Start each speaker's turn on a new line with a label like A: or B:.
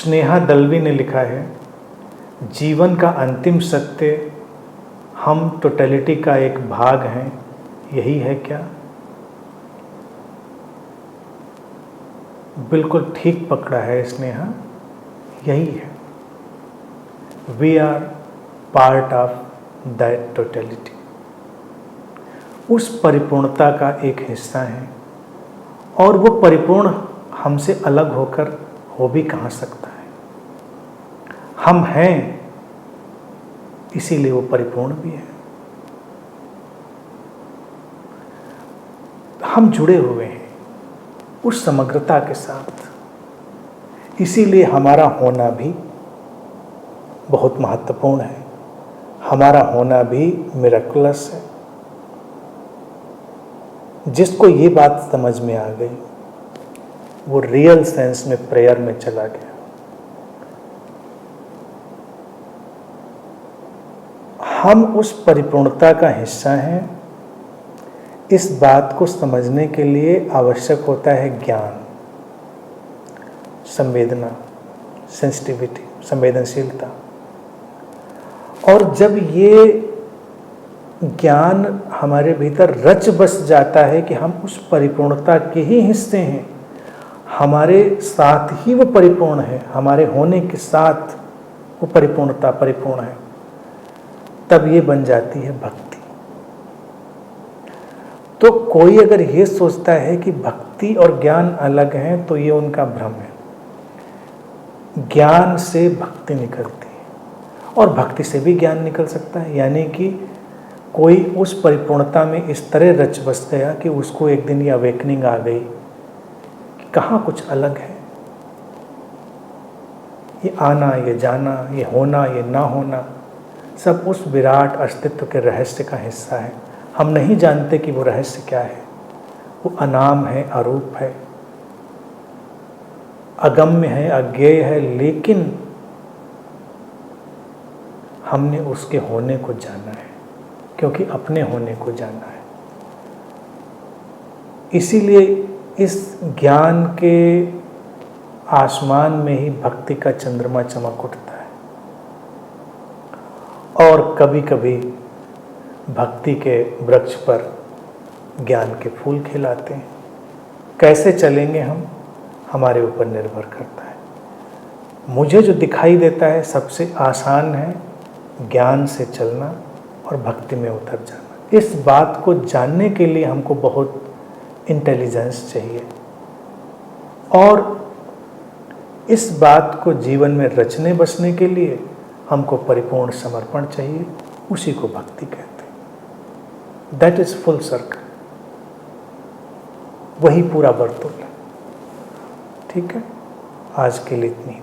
A: स्नेहा दलवी ने लिखा है, जीवन का अंतिम सत्य हम टोटलिटी का एक भाग हैं, यही है क्या? बिल्कुल ठीक पकड़ा है स्नेहा, यही है। We are part of that totality. उस परिपूर्णता का एक हिस्सा है, और वो परिपूर्ण हमसे अलग होकर हो भी कहाँ सकता है। हम हैं, इसीलिए वो परिपूर्ण भी है। हम जुड़े हुए हैं उस समग्रता के साथ, इसीलिए हमारा होना भी बहुत महत्वपूर्ण है। हमारा होना भी मिरेकुलस है। जिसको ये बात समझ में आ गई, वो रियल सेंस में प्रेयर में चला गया। हम उस परिपूर्णता का हिस्सा हैं। इस बात को समझने के लिए आवश्यक होता है ज्ञान, संवेदना, सेंसिटिविटी, संवेदनशीलता। और जब ये ज्ञान हमारे भीतर रच बस जाता है कि हम उस परिपूर्णता के ही हिस्से हैं, हमारे साथ ही वो परिपूर्ण है, हमारे होने के साथ वो परिपूर्णता परिपूर्ण है, तब ये बन जाती है भक्ति। तो कोई अगर ये सोचता है कि भक्ति और ज्ञान अलग हैं, तो ये उनका भ्रम है। ज्ञान से भक्ति निकलती है, और भक्ति से भी ज्ञान निकल सकता है। यानी कि कोई उस परिपूर्णता में इस तरह रच बस गया कि उसको एक दिन ये अवेकनिंग आ गई कि कहाँ कुछ अलग है। ये आना, ये जाना, ये होना, ये ना होना, सब उस विराट अस्तित्व के रहस्य का हिस्सा है। हम नहीं जानते कि वो रहस्य क्या है। वो अनाम है, अरूप है, अगम्य है, अज्ञेय है, लेकिन हमने उसके होने को जाना है, क्योंकि अपने होने को जाना है। इसीलिए इस ज्ञान के आसमान में ही भक्ति का चंद्रमा चमक उठता है। और कभी कभी भक्ति के वृक्ष पर ज्ञान के फूल खिलाते हैं। कैसे चलेंगे हम, हमारे ऊपर निर्भर करता है। मुझे जो दिखाई देता है सबसे आसान है ज्ञान से चलना और भक्ति में उतर जाना। इस बात को जानने के लिए हमको बहुत इंटेलिजेंस चाहिए, और इस बात को जीवन में रचने बसने के लिए हमको परिपूर्ण समर्पण चाहिए। उसी को भक्ति कहते हैं। दैट इज फुल सर्कल, वही पूरा वर्तुल है। ठीक है, आज के लिए इतनी